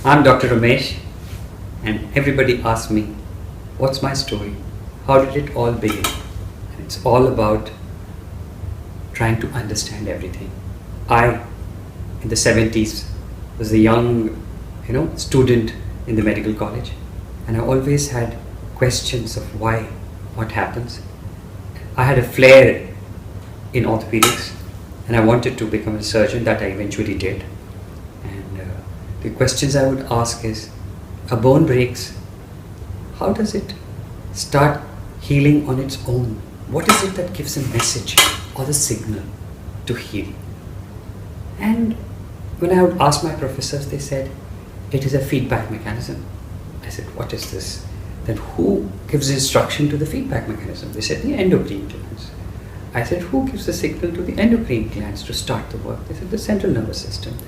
I'm Dr. Ramesh, and everybody asks me, what's my story? How did it all begin? And it's all about trying to understand everything. I, in the 70s, was a young, student in the medical college, and I always had questions of why, what happens. I had a flair in orthopedics, and I wanted to become a surgeon. That I eventually did. And the questions I would ask is, a bone breaks, how does it start healing on its own? What is it that gives a message or the signal to heal? And when I would ask my professors, they said, it is a feedback mechanism. I said, what is this? Then who gives instruction to the feedback mechanism? They said, the endocrine glands. I said, who gives the signal to the endocrine glands to start the work? They said, the central nervous system.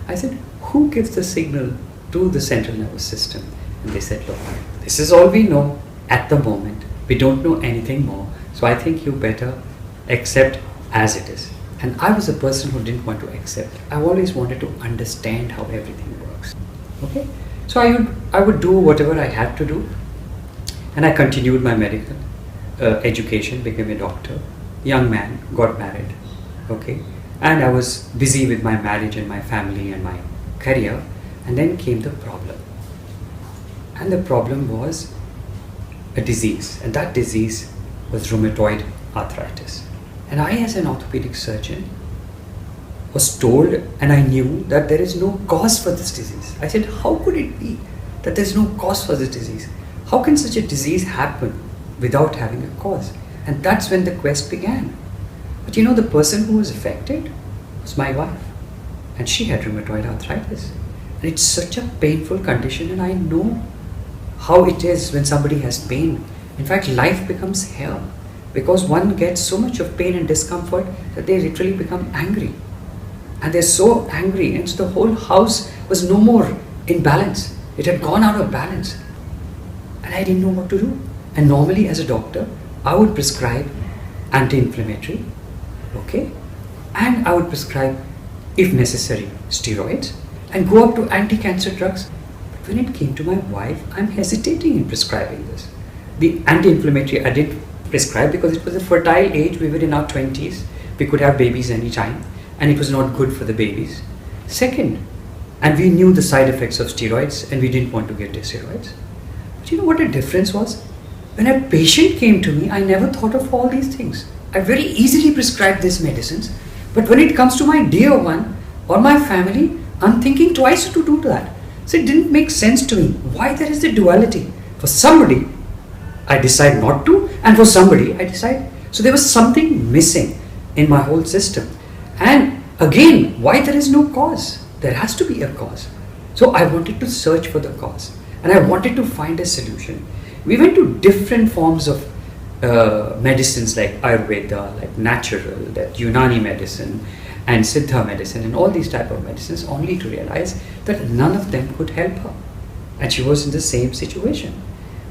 I said, who gives the signal to the central nervous system? And they said, look, this is all we know at the moment. We don't know anything more. So I think you better accept as it is. And I was a person who didn't want to accept. I always wanted to understand how everything works. Okay? So I would do whatever I had to do. And I continued my medical education, became a doctor. Young man, got married. Okay? And I was busy with my marriage and my family and my career. And then came the problem. And the problem was a disease. And that disease was rheumatoid arthritis. And I, as an orthopedic surgeon, was told, and I knew that there is no cause for this disease. I said, how could it be that there is no cause for this disease? How can such a disease happen without having a cause? And that's when the quest began. But the person who was affected was my wife. And she had rheumatoid arthritis. And it's such a painful condition, and I know how it is when somebody has pain. In fact, life becomes hell because one gets so much of pain and discomfort that they literally become angry. And they're so angry, and so the whole house was no more in balance. It had gone out of balance. And I didn't know what to do. And normally, as a doctor, I would prescribe anti-inflammatory, okay? And I would prescribe, if necessary, steroids, and go up to anti-cancer drugs. But when it came to my wife, I'm hesitating in prescribing this. The anti-inflammatory I did prescribe because it was a fertile age. We were in our 20s. We could have babies anytime, and it was not good for the babies. Second, and we knew the side effects of steroids, and we didn't want to get the steroids. But you know what the difference was? When a patient came to me, I never thought of all these things. I very easily prescribed these medicines, but when it comes to my dear one or my family, I'm thinking twice to do that. So it didn't make sense to me. Why there is the duality? For somebody, I decide not to, and for somebody, I decide. So there was something missing in my whole system. And again, why there is no cause? There has to be a cause. So I wanted to search for the cause, and I wanted to find a solution. We went to different forms of medicines like Ayurveda, like natural, that Unani medicine, and Siddha medicine, and all these type of medicines, only to realize that none of them could help her. And she was in the same situation.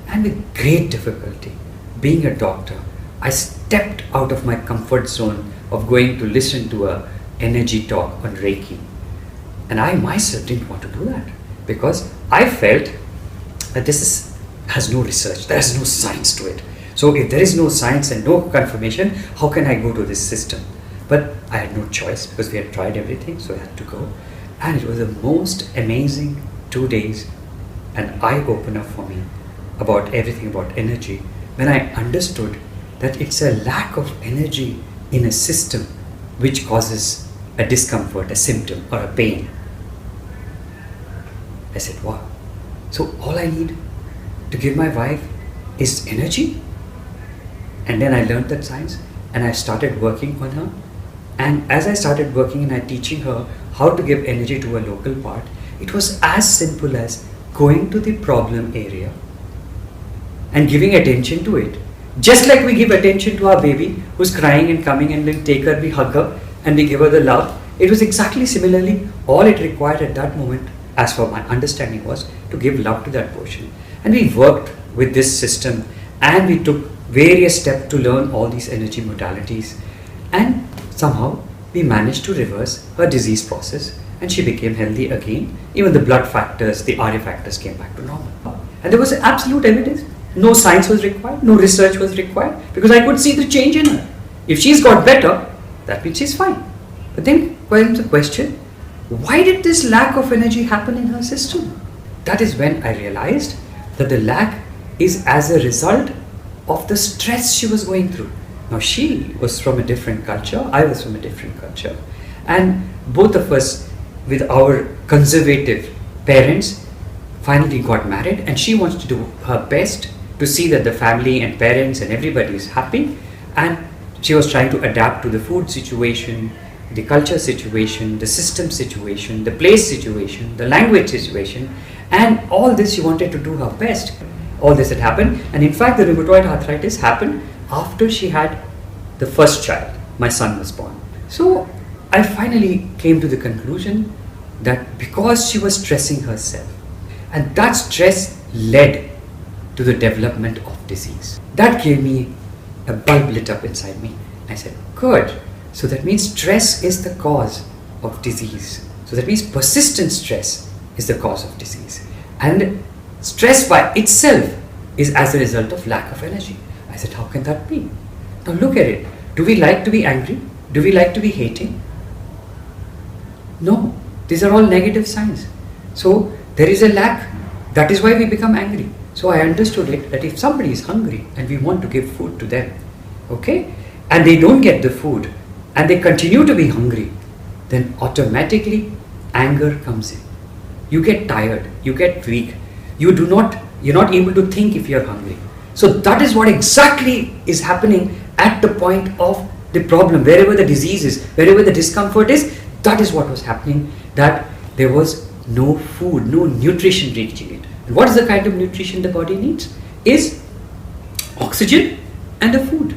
And with great difficulty, being a doctor, I stepped out of my comfort zone of going to listen to a energy talk on Reiki. And I myself didn't want to do that because I felt that has no research, there is no science to it. So if there is no science and no confirmation, how can I go to this system? But I had no choice because we had tried everything, so I had to go. And it was the most amazing 2 days, an eye-opener for me about everything about energy, when I understood that it's a lack of energy in a system which causes a discomfort, a symptom, or a pain. I said, wow. So all I need to give my wife is energy? And then I learned that science, and I started working on her. And as I started working and I teaching her how to give energy to a local part, it was as simple as going to the problem area and giving attention to it. Just like we give attention to our baby who's crying and coming, and we take her, we hug her, and we give her the love. It was exactly similarly, all it required at that moment, as for my understanding, was to give love to that portion. And we worked with this system, and we took various steps to learn all these energy modalities, and somehow we managed to reverse her disease process, and she became healthy again. Even the blood factors, the RA factors came back to normal. And there was absolute evidence. No science was required, no research was required, because I could see the change in her. If she's got better, that means she's fine. But then comes the question, why did this lack of energy happen in her system? That is when I realized that the lack is as a result of the stress she was going through. Now she was from a different culture, I was from a different culture, and both of us with our conservative parents finally got married, and she wants to do her best to see that the family and parents and everybody is happy, and she was trying to adapt to the food situation, the culture situation, the system situation, the place situation, the language situation, and all this she wanted to do her best. All this had happened, and in fact the rheumatoid arthritis happened after she had the first child. My son was born. So I finally came to the conclusion that because she was stressing herself, and that stress led to the development of disease. That gave me a bulb lit up inside me. I said, good. So that means stress is the cause of disease. So that means persistent stress is the cause of disease. And stress by itself is as a result of lack of energy. I said, how can that be? Now look at it. Do we like to be angry? Do we like to be hating? No. These are all negative signs. So there is a lack. That is why we become angry. So I understood it that if somebody is hungry and we want to give food to them, okay, and they don't get the food and they continue to be hungry, then automatically anger comes in. You get tired, you get weak, you're not able to think if you're hungry. So that is what exactly is happening at the point of the problem. Wherever the disease is, wherever the discomfort is, that is what was happening, that there was no food, no nutrition reaching it. And what is the kind of nutrition the body needs? Is oxygen and the food.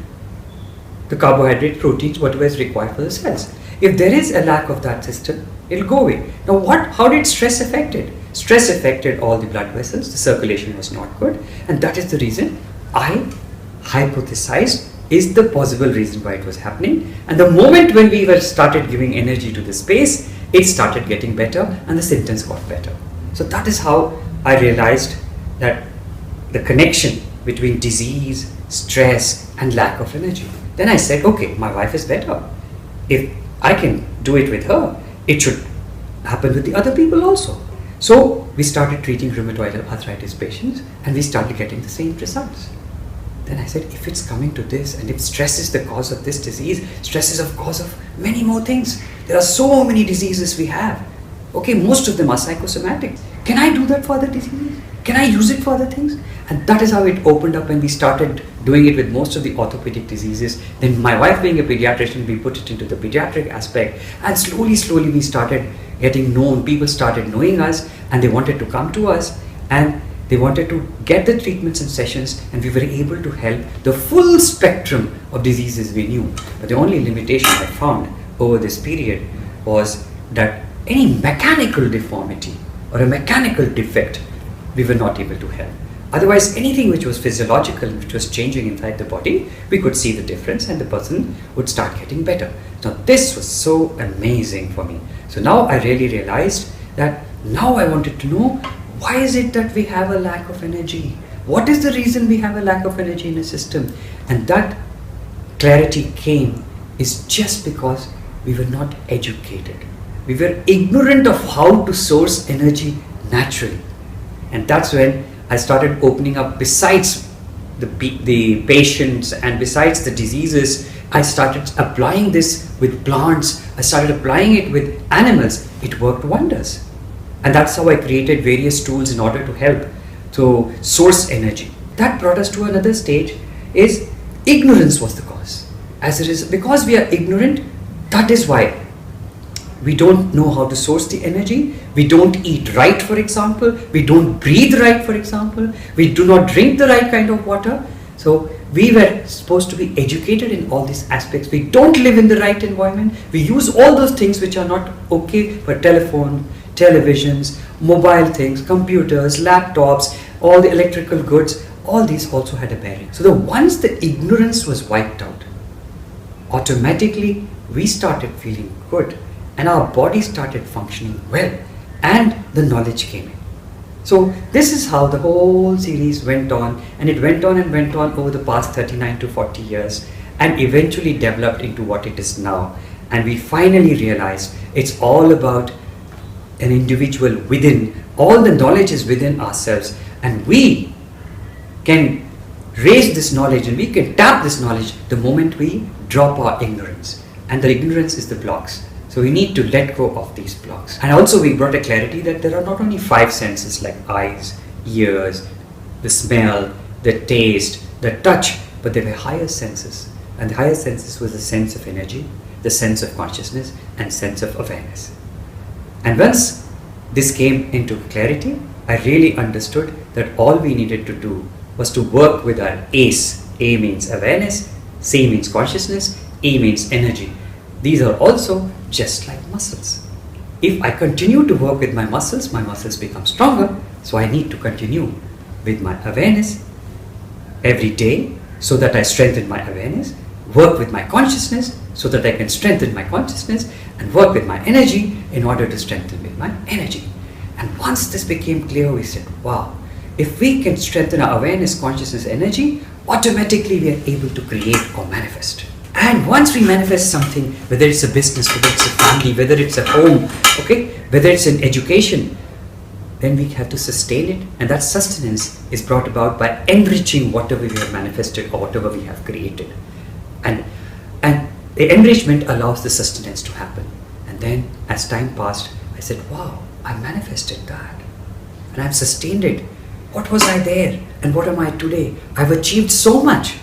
The carbohydrate, proteins, whatever is required for the cells. If there is a lack of that system, it will go away. Now how did stress affect it? Stress affected all the blood vessels, the circulation was not good, and that is the reason I hypothesized is the possible reason why it was happening. And the moment when we started giving energy to the space, it started getting better and the symptoms got better. So that is how I realized that the connection between disease, stress and lack of energy. Then I said, okay, my wife is better. If I can do it with her, it should happen with the other people also. So we started treating rheumatoid arthritis patients and we started getting the same results. Then I said, if it's coming to this, and if stress is the cause of this disease, stress is the cause of many more things. There are so many diseases we have. Okay, most of them are psychosomatic. Can I do that for other diseases? Can I use it for other things? And that is how it opened up when we started doing it with most of the orthopedic diseases. Then my wife being a pediatrician, we put it into the pediatric aspect, and slowly we started getting known. People started knowing us and they wanted to come to us and they wanted to get the treatments and sessions, and we were able to help the full spectrum of diseases we knew. But the only limitation I found over this period was that any mechanical deformity or a mechanical defect, we were not able to help. Otherwise, anything which was physiological, which was changing inside the body, we could see the difference and the person would start getting better. Now this was so amazing for me. So now I really realized that now I wanted to know, why is it that we have a lack of energy? What is the reason we have a lack of energy in the system? And that clarity came is just because we were not educated. We were ignorant of how to source energy naturally. And that's when I started opening up, besides the patients and besides the diseases, I started applying this with plants. I started applying it with animals. It worked wonders. And that's how I created various tools in order to help to source energy. That brought us to another stage, is ignorance was the cause. As it is, because we are ignorant, that is why we don't know how to source the energy. We don't eat right, for example. We don't breathe right, for example. We do not drink the right kind of water. So we were supposed to be educated in all these aspects. We don't live in the right environment. We use all those things which are not okay for telephone, televisions, mobile things, computers, laptops, all the electrical goods, all these also had a bearing. So once the ignorance was wiped out, automatically we started feeling good and our body started functioning well, and the knowledge came in. So this is how the whole series went on, and it went on and went on over the past 39 to 40 years, and eventually developed into what it is now. And we finally realized it's all about an individual within. All the knowledge is within ourselves, and we can raise this knowledge and we can tap this knowledge the moment we drop our ignorance. And the ignorance is the blocks. So we need to let go of these blocks. And also we brought a clarity that there are not only 5 senses like eyes, ears, the smell, the taste, the touch, but there were higher senses. And the higher senses was the sense of energy, the sense of consciousness, and sense of awareness. And once this came into clarity, I really understood that all we needed to do was to work with our ACE. A means awareness, C means consciousness, E means energy. These are also just like muscles. If I continue to work with my muscles become stronger. So I need to continue with my awareness every day so that I strengthen my awareness, work with my consciousness so that I can strengthen my consciousness, and work with my energy in order to strengthen with my energy. And once this became clear, we said, wow, if we can strengthen our awareness, consciousness, energy, automatically we are able to create or manifest. And once we manifest something, whether it's a business, whether it's a family, whether it's a home, okay, whether it's an education, then we have to sustain it. And that sustenance is brought about by enriching whatever we have manifested or whatever we have created. And the enrichment allows the sustenance to happen. And then as time passed, I said, wow, I manifested that. And I've sustained it. What was I there? And what am I today? I've achieved so much.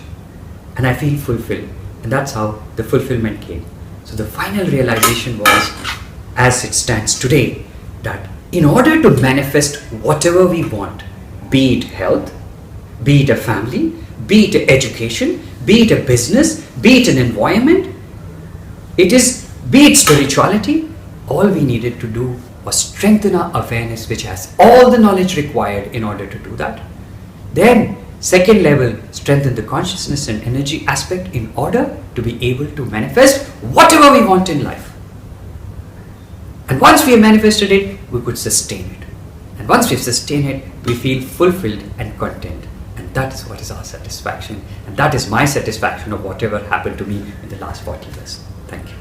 And I feel fulfilled. And that's how the fulfillment came. So the final realization was, as it stands today, that in order to manifest whatever we want, be it health, be it a family, be it education, be it a business, be it an environment, be it spirituality, all we needed to do was strengthen our awareness, which has all the knowledge required in order to do that. Then, second level, strengthen the consciousness and energy aspect in order to be able to manifest whatever we want in life. And once we have manifested it, we could sustain it. And once we've sustained it, we feel fulfilled and content. And that is what is our satisfaction. And that is my satisfaction of whatever happened to me in the last 40 years. Thank you.